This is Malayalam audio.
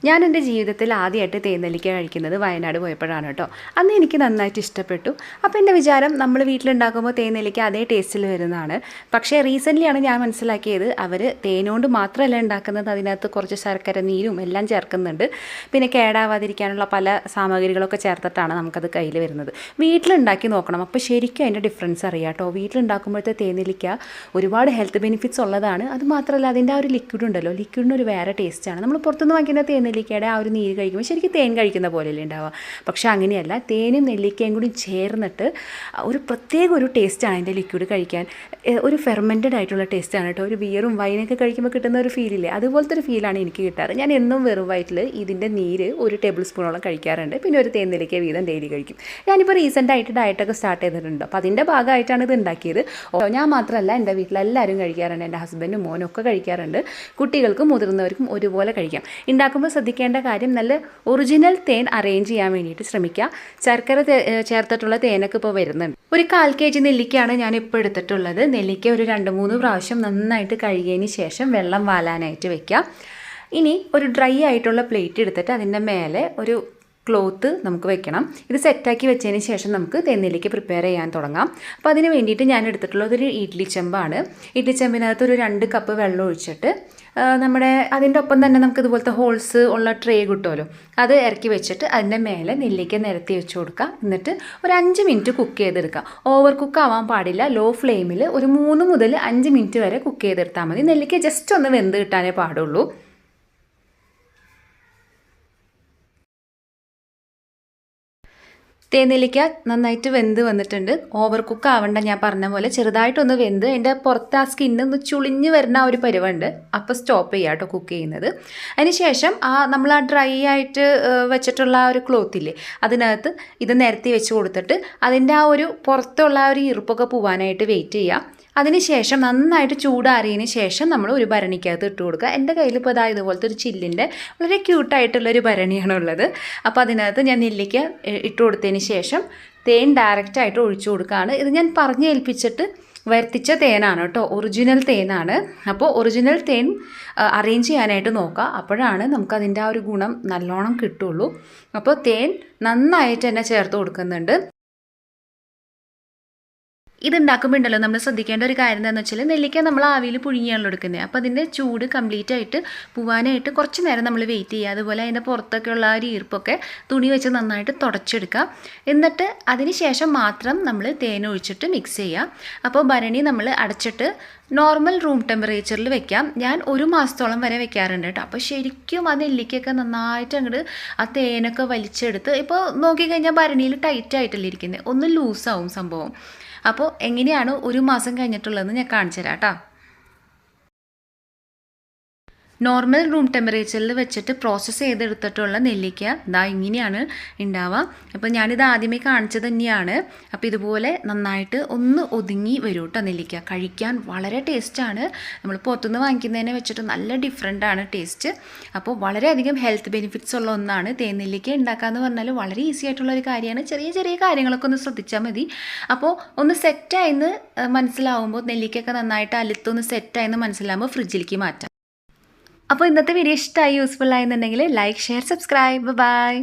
ഞാൻ എൻ്റെ ജീവിതത്തിൽ ആദ്യമായിട്ട് തേനെല്ലിക്ക കഴിക്കുന്നത് വയനാട് പോയപ്പോഴാണ് കേട്ടോ. അന്ന് എനിക്ക് നന്നായിട്ട് ഇഷ്ടപ്പെട്ടു. അപ്പോൾ എൻ്റെ വിചാരം നമ്മൾ വീട്ടിലുണ്ടാക്കുമ്പോൾ തേനെല്ലിക്ക അതേ ടേസ്റ്റിൽ വരുന്നതാണ്. പക്ഷേ റീസെൻ്റ്ലിയാണ് ഞാൻ മനസ്സിലാക്കിയത് അവർ തേനുകൊണ്ട് മാത്രമല്ല ഉണ്ടാക്കുന്നത്, അതിനകത്ത് കുറച്ച് ശർക്കര നീരും എല്ലാം ചേർക്കുന്നുണ്ട്. പിന്നെ കേടാവാതിരിക്കാനുള്ള പല സാമഗ്രികളൊക്കെ ചേർത്തിട്ടാണ് നമുക്കത് കയ്യിൽ വരുന്നത്. വീട്ടിലുണ്ടാക്കി നോക്കണം, അപ്പോൾ ശരിക്കും അതിൻ്റെ ഡിഫറൻസ് അറിയാം കേട്ടോ. വീട്ടിലുണ്ടാക്കുമ്പോഴത്തെ തേനെല്ലിക്ക ഒരുപാട് ഹെൽത്ത് ബെനിഫിറ്റ്സ് ഉള്ളതാണ്. അതുമാത്രമല്ല അതിൻ്റെ ആ ഒരു ലിക്വിഡ് ഉണ്ടല്ലോ, ലിക്വിഡിന് ഒരു വേറെ ടേസ്റ്റാണ്. നമ്മൾ പുറത്തുനിന്ന് വാങ്ങിക്കുന്ന തേനെല്ലിക്കയുടെ ആ ഒരു നീര് കഴിക്കുമ്പോൾ ശരിക്കും തേൻ കഴിക്കുന്ന പോലെയല്ലേ ഉണ്ടാവുക. പക്ഷേ അങ്ങനെയല്ല, തേനും നെല്ലിക്കയും കൂടി ചേർന്നിട്ട് ഒരു പ്രത്യേക ഒരു ടേസ്റ്റാണ് അതിൻ്റെ ലിക്വിഡ് കഴിക്കാൻ. ഒരു ഫെർമെൻറ്റഡ് ആയിട്ടുള്ള ടേസ്റ്റാണ് കേട്ടോ. ഒരു ബിയറും വൈനൊക്കെ കഴിക്കുമ്പോൾ കിട്ടുന്ന ഒരു ഫീലില്ലേ, അതുപോലത്തെ ഒരു ഫീലാണ് എനിക്ക് കിട്ടാറ്. ഞാൻ എന്നും വെറും വയറ്റിൽ ഇതിൻ്റെ നീര് ഒരു ടേബിൾ സ്പൂണോളം കഴിക്കാറുണ്ട്. പിന്നെ ഒരു തേൻ നെല്ലിക്ക വീതം ഡെയിലി കഴിക്കും. ഞാനിപ്പോൾ റീസെൻ്റായിട്ട് ഡയറ്റൊക്കെ സ്റ്റാർട്ട് ചെയ്തിട്ടുണ്ട്. അപ്പോൾ അതിൻ്റെ ഭാഗമായിട്ടാണ് ഇത് ഉണ്ടാക്കിയത്. ഞാൻ മാത്രമല്ല, എൻ്റെ വീട്ടിലെല്ലാവരും കഴിക്കാറുണ്ട്. എൻ്റെ ഹസ്ബൻഡും മോനും ഒക്കെ കഴിക്കാറുണ്ട്. കുട്ടികൾക്കും മുതിർന്നവർക്കും ഒരുപോലെ കഴിക്കാം. ഉണ്ടാക്കുമ്പോൾ ശ്രദ്ധിക്കേണ്ട കാര്യം, നല്ല ഒറിജിനൽ തേൻ അറേഞ്ച് ചെയ്യാൻ വേണ്ടിയിട്ട് ശ്രമിക്കുക. ശർക്കര ചേർത്തിട്ടുള്ള തേനൊക്കെ ഇപ്പോൾ വരുന്നുണ്ട്. ഒരു 1/4 kg നെല്ലിക്കയാണ് ഞാൻ ഇപ്പോൾ എടുത്തിട്ടുള്ളത്. നെല്ലിക്ക ഒരു 2-3 പ്രാവശ്യം നന്നായിട്ട് കഴുകിയതിന് ശേഷം വെള്ളം വാലാനായിട്ട് വെക്കുക. ഇനി ഒരു ഡ്രൈ ആയിട്ടുള്ള പ്ലേറ്റ് എടുത്തിട്ട് അതിൻ്റെ മേലെ ഒരു ക്ലോത്ത് നമുക്ക് വെക്കണം. ഇത് സെറ്റാക്കി വെച്ചതിന് ശേഷം നമുക്ക് തേനെല്ലിക്ക പ്രിപ്പയർ ചെയ്യാൻ തുടങ്ങാം. അപ്പോൾ അതിന് വേണ്ടിയിട്ട് ഞാൻ എടുത്തിട്ടുള്ളത് ഒരു ഇഡ്ഡലി ചെമ്പാണ്. ഇഡ്ഡലി ചെമ്പിനകത്ത് ഒരു 2 കപ്പ് വെള്ളം ഒഴിച്ചിട്ട് അതിൻ്റെ ഒപ്പം തന്നെ നമുക്ക് ഇതുപോലത്തെ ഹോൾസ് ഉള്ള ട്രേ കിട്ടുമല്ലോ, അത് ഇറക്കി വെച്ചിട്ട് അതിൻ്റെ മേലെ നെല്ലിക്ക നിരത്തി വെച്ച് കൊടുക്കുക. എന്നിട്ട് ഒരു 5 മിനിറ്റ് കുക്ക് ചെയ്തെടുക്കുക. ഓവർ കുക്ക് ആവാൻ പാടില്ല. ലോ ഫ്ലെയിമിൽ ഒരു 3 മുതൽ 5 മിനിറ്റ് വരെ കുക്ക് ചെയ്തെടുത്താൽ മതി. നെല്ലിക്ക ജസ്റ്റ് ഒന്ന് വെന്ത് കിട്ടാനേ പാടുള്ളൂ. തേനെല്ലിക്ക നന്നായിട്ട് വെന്ത് വന്നിട്ടുണ്ട്. ഓവർ കുക്ക് ആവണ്ട, ഞാൻ പറഞ്ഞ പോലെ ചെറുതായിട്ടൊന്ന് വെന്ത് അതിൻ്റെ പുറത്ത് ആ സ്കിന്നൊന്ന് ചുളിഞ്ഞ് വരുന്ന ആ ഒരു പരുവുണ്ട്. അപ്പോൾ സ്റ്റോപ്പ് ചെയ്യുക കേട്ടോ കുക്ക് ചെയ്യുന്നത്. അതിന് ശേഷം നമ്മൾ ആ ഡ്രൈ ആയിട്ട് വെച്ചിട്ടുള്ള ആ ഒരു ക്ലോത്തില്ലേ, അതിനകത്ത് ഇത് നിരത്തി വെച്ച് കൊടുത്തിട്ട് അതിൻ്റെ ആ ഒരു പുറത്തുള്ള ആ ഒരു ഈർപ്പൊക്കെ പോവാനായിട്ട് വെയിറ്റ് ചെയ്യുക. അതിനുശേഷം നന്നായിട്ട് ചൂടാറിയതിന് ശേഷം നമ്മൾ ഒരു ഭരണിക്കകത്ത് ഇട്ട് കൊടുക്കുക. എൻ്റെ കയ്യിൽ ഇപ്പോൾ ഇതുപോലത്തെ ഒരു ചില്ലിൻ്റെ വളരെ ക്യൂട്ടായിട്ടുള്ളൊരു ഭരണിയാണ് ഉള്ളത്. അപ്പോൾ അതിനകത്ത് ഞാൻ നെല്ലിക്ക ഇട്ട് കൊടുത്തതിന് ശേഷം തേൻ ഡയറക്റ്റായിട്ട് ഒഴിച്ചു കൊടുക്കുകയാണ്. ഇത് ഞാൻ പറഞ്ഞ് ഏൽപ്പിച്ചിട്ട് വരുത്തിച്ച തേനാണ് കേട്ടോ, ഒറിജിനൽ തേനാണ്. അപ്പോൾ ഒറിജിനൽ തേൻ അറേഞ്ച് ചെയ്യാനായിട്ട് നോക്കുക, അപ്പോഴാണ് നമുക്കതിൻ്റെ ആ ഒരു ഗുണം നല്ലോണം കിട്ടുള്ളൂ. അപ്പോൾ തേൻ നന്നായിട്ട് തന്നെ ചേർത്ത് കൊടുക്കുന്നുണ്ട്. ഇതുണ്ടാക്കുമ്പോൾ ഉണ്ടല്ലോ, നമ്മൾ ശ്രദ്ധിക്കേണ്ട ഒരു കാര്യം എന്താണെന്ന് വെച്ചാൽ, നെല്ലിക്ക നമ്മൾ ആവിയിൽ പുഴുങ്ങിയാണല്ലോ എടുക്കുന്നത്. അപ്പോൾ അതിൻ്റെ ചൂട് കംപ്ലീറ്റ് ആയിട്ട് പോകാനായിട്ട് കുറച്ച് നേരം നമ്മൾ വെയിറ്റ് ചെയ്യുക. അതുപോലെ അതിൻ്റെ പുറത്തൊക്കെയുള്ള ആ ഒരു ഈർപ്പൊക്കെ തുണി വെച്ച് നന്നായിട്ട് തുടച്ചെടുക്കുക. എന്നിട്ട് അതിന് ശേഷം മാത്രം നമ്മൾ തേൻ ഒഴിച്ചിട്ട് മിക്സ് ചെയ്യുക. അപ്പോൾ ഭരണി നമ്മൾ അടച്ചിട്ട് നോർമൽ റൂം ടെമ്പറേച്ചറിൽ വെക്കാം. ഞാൻ 1 മാസത്തോളം വരെ വെക്കാറുണ്ട് കേട്ടോ. അപ്പോൾ ശരിക്കും ആ നെല്ലിക്കൊക്കെ നന്നായിട്ട് അങ്ങോട്ട് ആ തേനൊക്കെ വലിച്ചെടുത്ത്, ഇപ്പോൾ നോക്കിക്കഴിഞ്ഞാൽ ഭരണിയിൽ ടൈറ്റ് ആയിട്ടല്ലേ ഇരിക്കുന്നത്, ഒന്ന് ലൂസാവും സംഭവം. അപ്പോൾ എങ്ങനെയാണ് 1 മാസം കഴിഞ്ഞിട്ടുള്ളതെന്ന് ഞാൻ കാണിച്ചു തരാം കേട്ടോ. നോർമൽ റൂം ടെമ്പറേച്ചറിൽ വെച്ചിട്ട് പ്രോസസ്സ് ചെയ്തെടുത്തിട്ടുള്ള നെല്ലിക്ക ഇങ്ങനെയാണ് ഉണ്ടാവുക. അപ്പോൾ ഞാനിത് ആദ്യമേ കാണിച്ചത് തന്നെയാണ്. അപ്പോൾ ഇതുപോലെ നന്നായിട്ട് ഒന്ന് ഒതുങ്ങി വരും കേട്ടോ നെല്ലിക്ക. കഴിക്കാൻ വളരെ ടേസ്റ്റാണ്. നമ്മൾ പുറത്തുനിന്ന് വാങ്ങിക്കുന്നതിനെ വെച്ചിട്ട് നല്ല ഡിഫറെൻ്റാണ് ടേസ്റ്റ്. അപ്പോൾ വളരെയധികം ഹെൽത്ത് ബെനിഫിറ്റ്സ് ഉള്ള ഒന്നാണ് തേൻ നെല്ലിക്ക. ഉണ്ടാക്കാമെന്ന് പറഞ്ഞാൽ വളരെ ഈസി ആയിട്ടുള്ളൊരു കാര്യമാണ്. ചെറിയ ചെറിയ കാര്യങ്ങളൊക്കെ ഒന്ന് ശ്രദ്ധിച്ചാൽ മതി. അപ്പോൾ ഒന്ന് സെറ്റായെന്ന് മനസ്സിലാവുമ്പോൾ, നെല്ലിക്കൊക്കെ നന്നായിട്ട് അലുത്തൊന്ന് സെറ്റായെന്ന് മനസ്സിലാവുമ്പോൾ ഫ്രിഡ്ജിലേക്ക് മാറ്റാം. അപ്പോൾ ഇന്നത്തെ വീഡിയോ ഇഷ്ടമായി, യൂസ്ഫുൾ ആയെന്നുണ്ടെങ്കിൽ ലൈക്ക്, ഷെയർ, സബ്സ്ക്രൈബ്. ബൈ.